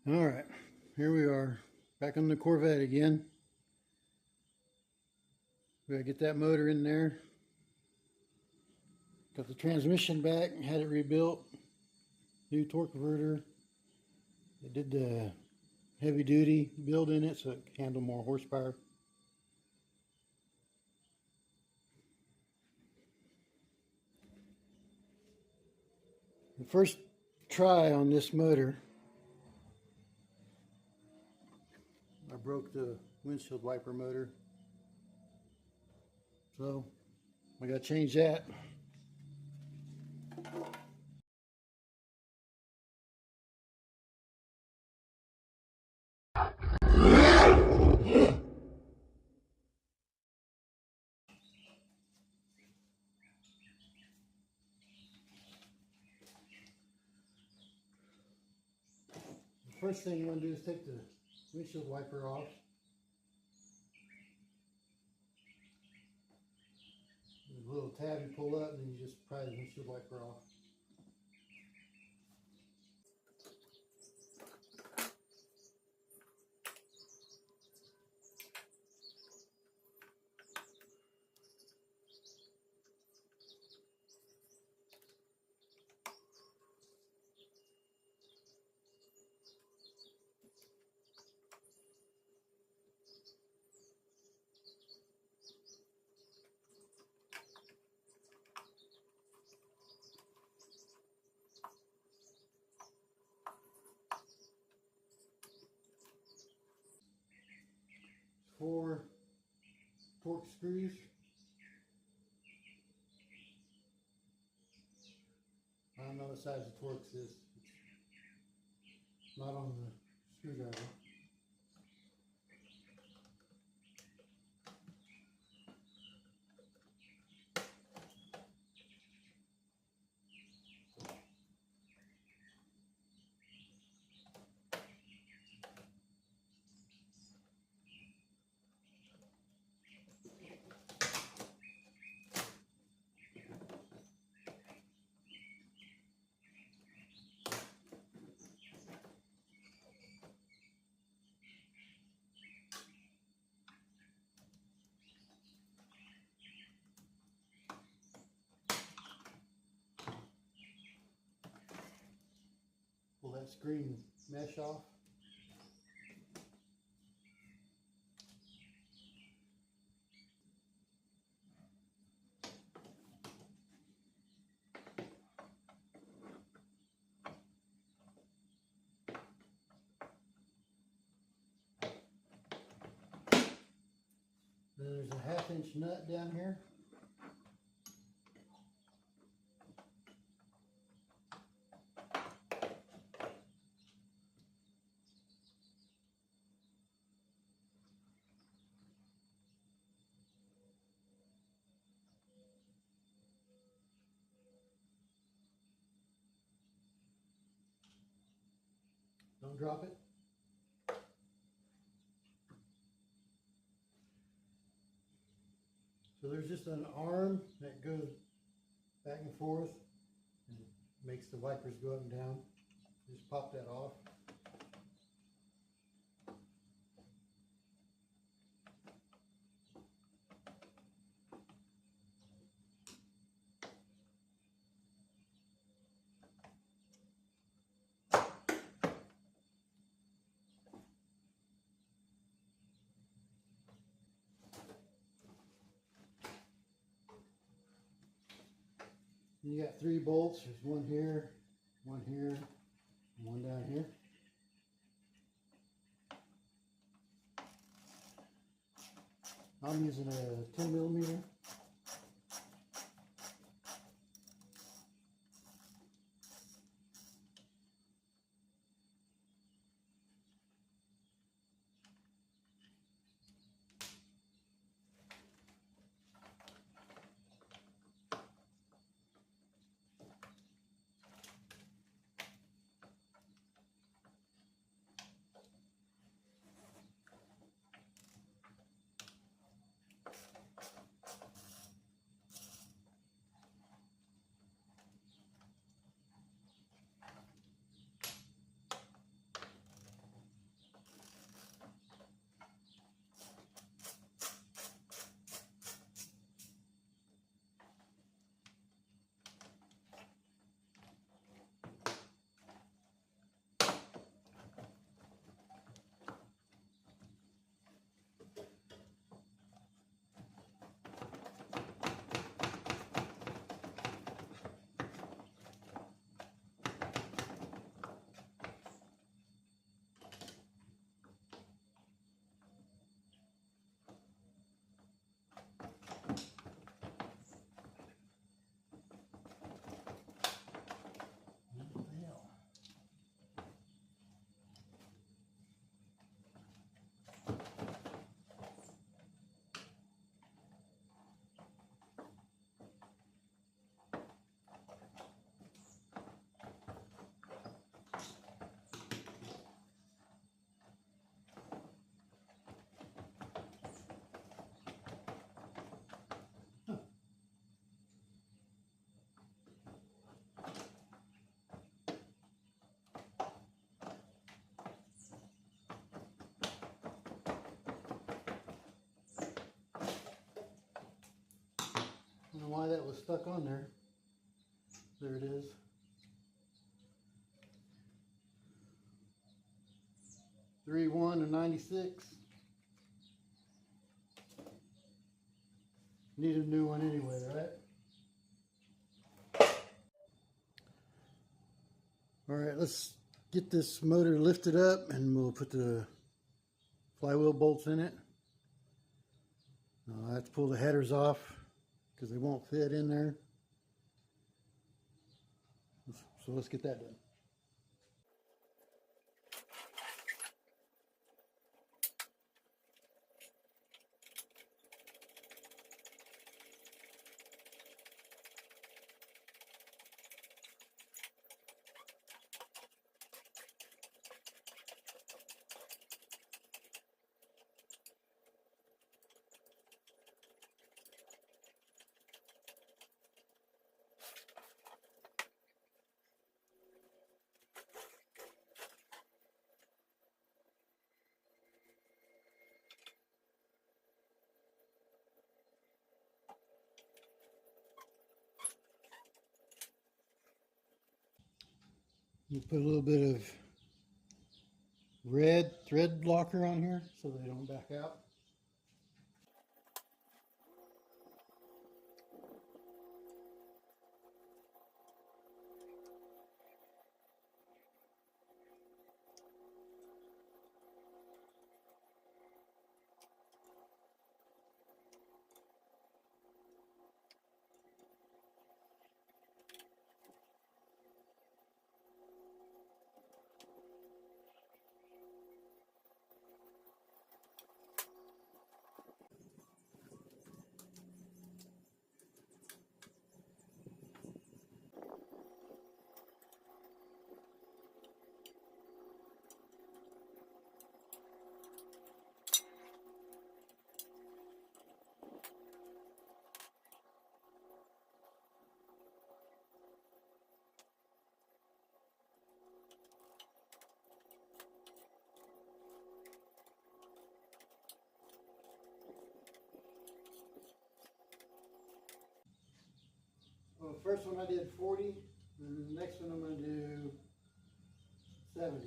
All right, here we are, back on the Corvette again. We gotta get that motor in there. Got the transmission back, had it rebuilt. New torque converter. They did the heavy duty build in it so it can handle more horsepower. The first try on this motor, I broke the windshield wiper motor. So I gotta change that. The first thing you want to do is take the windshield wiper off. There's a little tab you pull up and then you just pry the windshield wiper off. Four torque screws. I don't know what size the Torx is. It's not on the screwdriver. Pull that screen mesh off. Then there's a 1/2 inch nut down here. Don't drop it. So there's just an arm that goes back and forth and makes the wipers go up and down. Just pop that off. You got 3 bolts. There's one here, and one down here. I'm using a 10mm. that was stuck on there. There it is. Three one and 96. Need a new one anyway, right? All right, let's get this motor lifted up and we'll put the flywheel bolts in it. I have to pull the headers off because they won't fit in there. So let's get that done. You put a little bit of red thread blocker on here so they don't back out. Well, the first one I did 40, and the next one I'm going to do 70.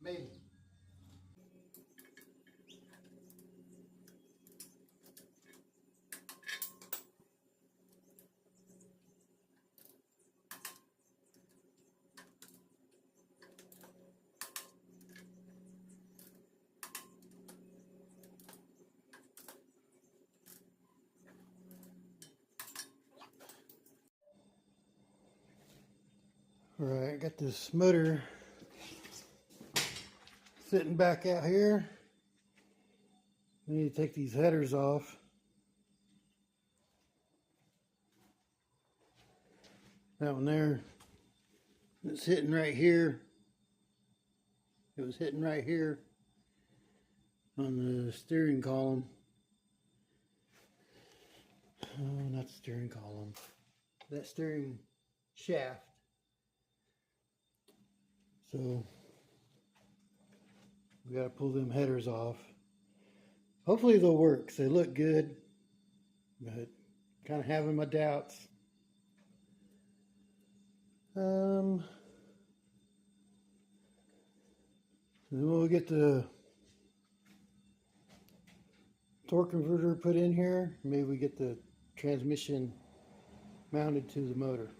Maybe. All right, I got this motor sitting back out here. I need to take these headers off. That one there, it's hitting right here. It was hitting right here on the steering column. Oh, not the steering column. That steering shaft. So we got to pull them headers off. Hopefully they'll work 'cause they look good, but kind of having my doubts. Then we'll get the torque converter put in here. Maybe we get the transmission mounted to the motor.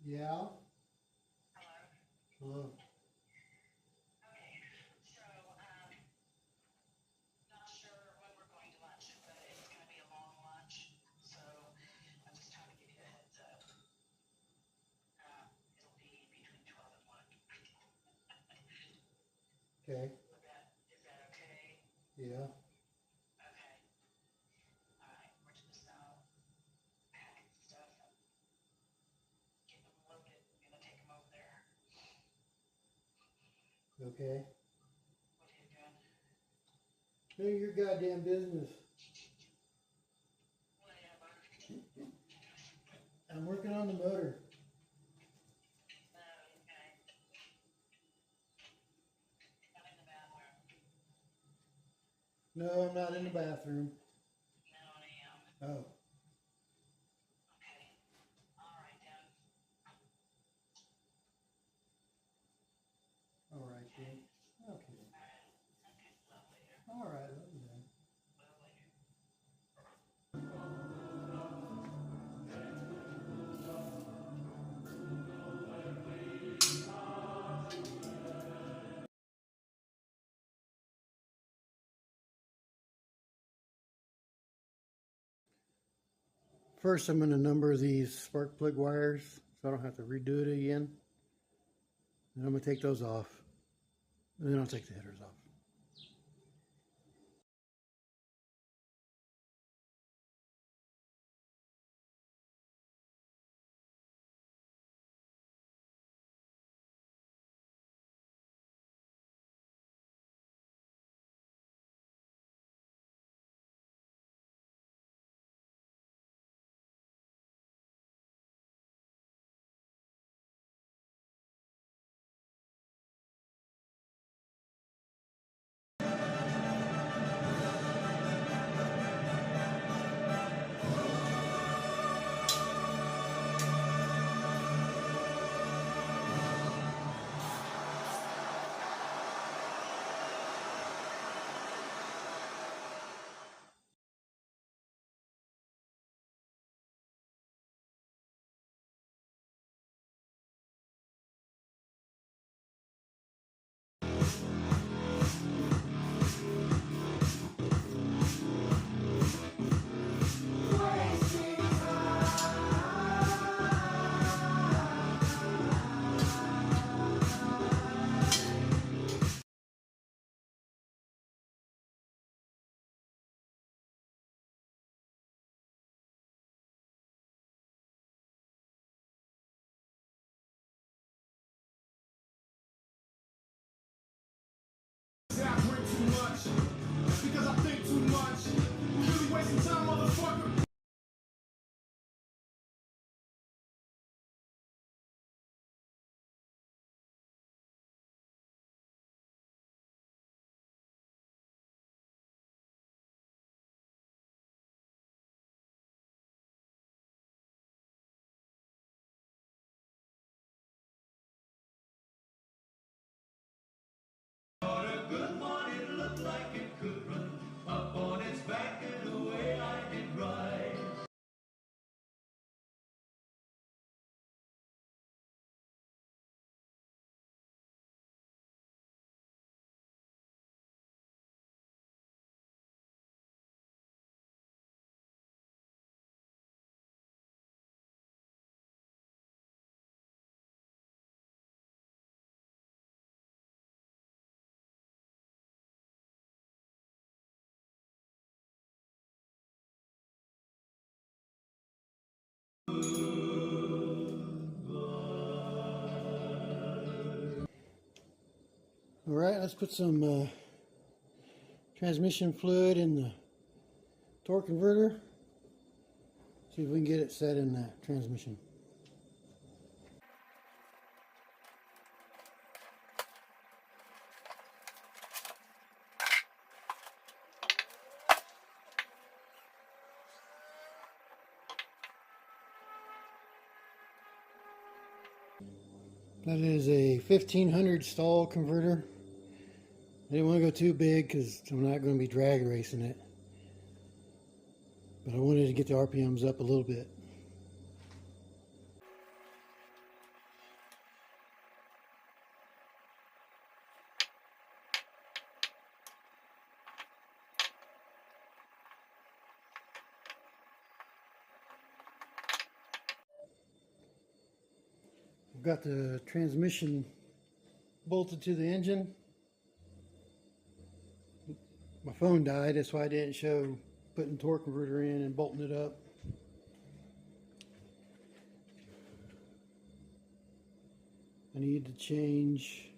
Yeah. Hello. Okay. Is that okay? Yeah. Okay. Alright, we're just packing stuff and getting them loaded. I'm gonna take them over there. Okay. What are you doing? None of your goddamn business. Whatever. I'm working on the motor. Okay. I'm in the bathroom. No, I'm not in the bathroom. No, I am. Oh. Okay. Alright then. All right, then. Okay. Alright. Okay. Love later. All right. Love you then. Love later. First, I'm going to number these spark plug wires so I don't have to redo it again. And I'm going to take those off. And then I'll take the headers off. I drink too much because I think too much. You really wasting time, motherfucker. Good morning looked like it could run up on its back and away I did ride. All right, let's put some transmission fluid in the torque converter. See if we can get it set in the transmission. That is a 1500 stall converter. I didn't want to go too big because I'm not going to be drag racing it. But I wanted to get the RPMs up a little bit. I've got the transmission bolted to the engine. My phone died, that's why I didn't show putting torque converter in and bolting it up. I need to change,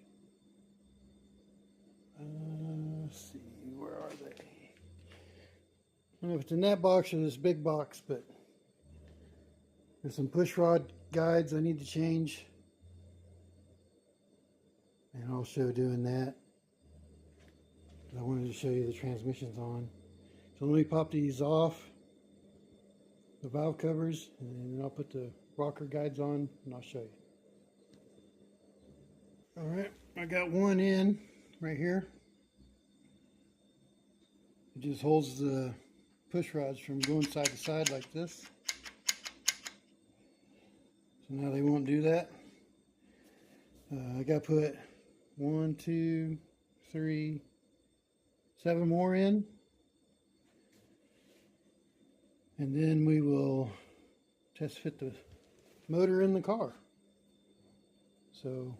let's see, where are they? I don't know if it's in that box or this big box, but there's some push rod guides I need to change. And I'll show doing that. I wanted to show you the transmission's on. So let me pop these off, the valve covers, and then I'll put the rocker guides on and I'll show you. Alright, I got one in right here. It just holds the push rods from going side to side like this. So now they won't do that. I got to put 1, 2, 3, 7 more in. And then we will test fit the motor in the car. So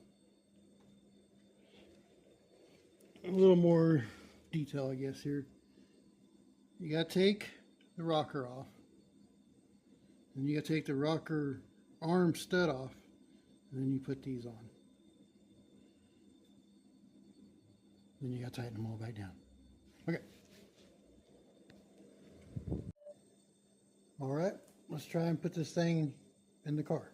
a little more detail, I guess, here. You got to take the rocker off. And you got to take the rocker arm stud off. And then you put these on. Then you got to tighten them all back down. Okay. All right, let's try and put this thing in the car.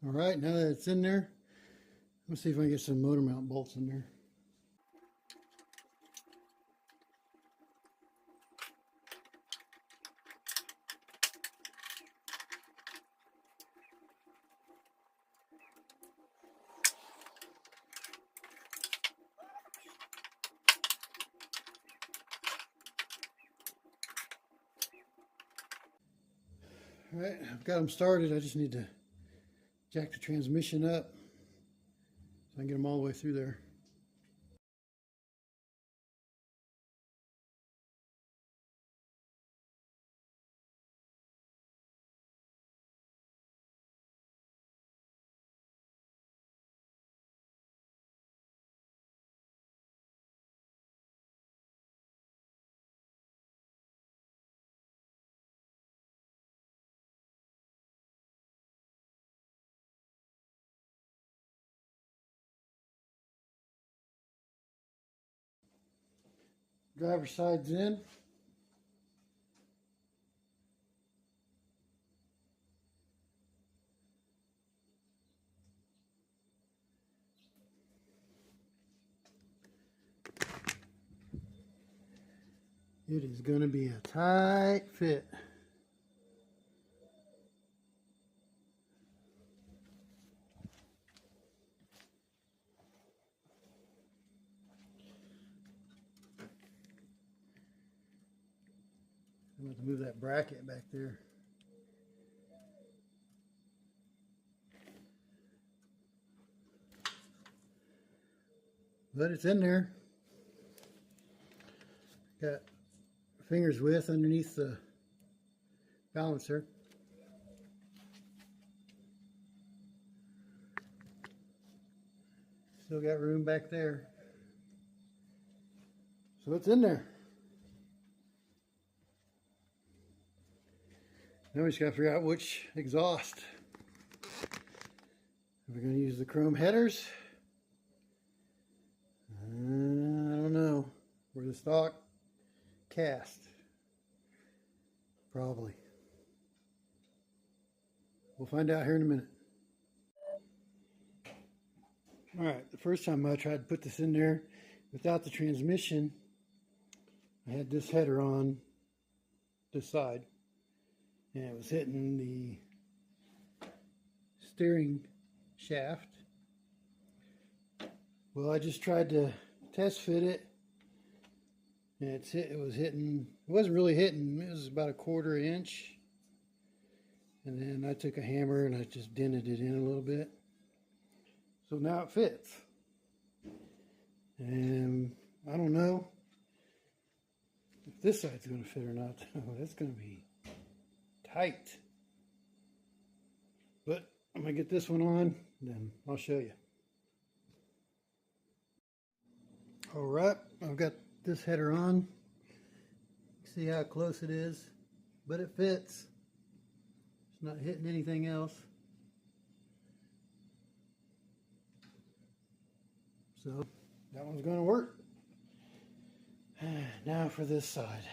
All right, now that it's in there, let's see if I can get some motor mount bolts in there. All right, I've got them started. I just need to jack the transmission up so I can get them all the way through there. Driver's side's in. It is going to be a tight fit. I'm going to move that bracket back there. But it's in there. Got fingers width underneath the balancer. Still got room back there. So it's in there. Now we just got to figure out which exhaust. Are we going to use the chrome headers? I don't know. Or the stock cast? Probably. We'll find out here in a minute. Alright, the first time I tried to put this in there without the transmission, I had this header on this side, and it was hitting the steering shaft. Well, I just tried to test fit it, and it wasn't really hitting, it was about 1/4 inch. And then I took a hammer and I just dented it in a little bit. So now it fits. And I don't know if this side's going to fit or not. Oh, that's going to be tight. But I'm going to get this one on, then I'll show you. Alright, I've got this header on. See how close it is, but it fits. It's not hitting anything else. So that one's going to work. Now for this side.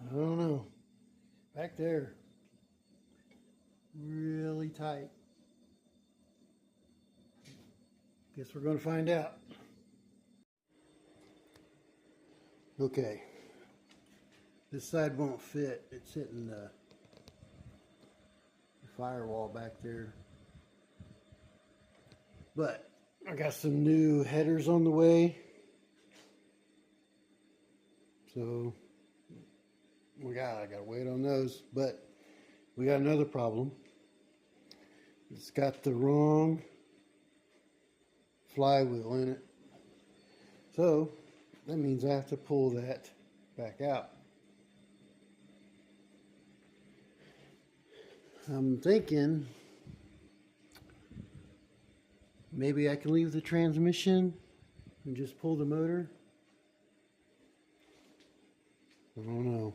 I don't know. Back there, really tight. Guess we're going to find out. Okay, this side won't fit. It's hitting the firewall back there. But I got some new headers on the way. So I gotta wait on those. But we got another problem. It's got the wrong flywheel in it. So that means I have to pull that back out. I'm thinking maybe I can leave the transmission and just pull the motor. I don't know.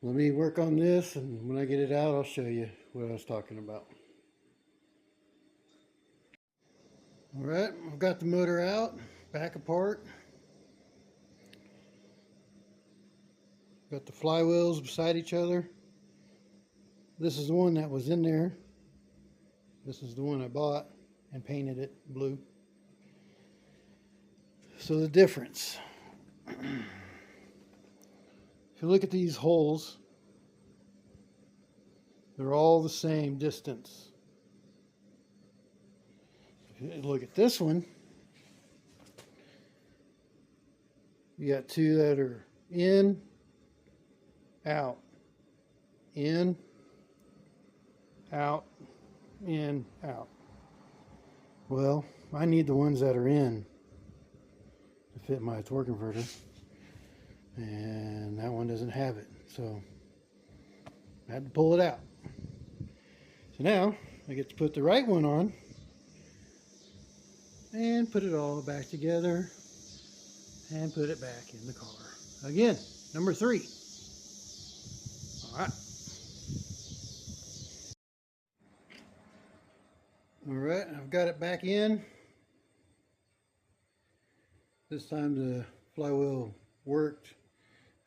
Let me work on this, and when I get it out, I'll show you what I was talking about. Alright, I've got the motor out, back apart. Got the flywheels beside each other. This is the one that was in there. This is the one I bought and painted it blue. So the difference. If you look at these holes, they're all the same distance. If you look at this one, you got two that are in out, in, out, in, out. Well, I need the ones that are in to fit my torque converter, and that one doesn't have it, so I had to pull it out. So now I get to put the right one on and put it all back together and put it back in the car. Again, number 3. All right, I've got it back in. This time the flywheel worked.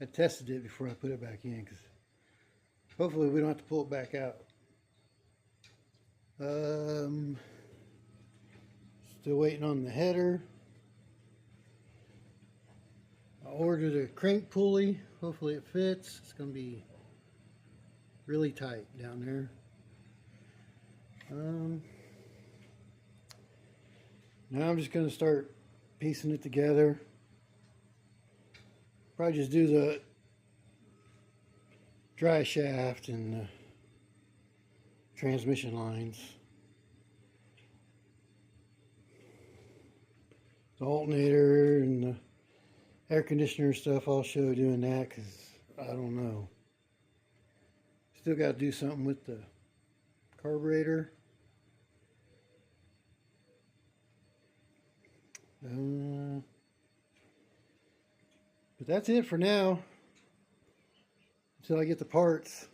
I tested it before I put it back in because hopefully we don't have to pull it back out. Still waiting on the header. I ordered a crank pulley. Hopefully it fits. It's going to be really tight down there. Now I'm just going to start piecing it together. Probably just do the dry shaft and the transmission lines. The alternator and the air conditioner stuff, I'll show doing that because I don't know. Still got to do something with the carburetor. But that's it for now until I get the parts.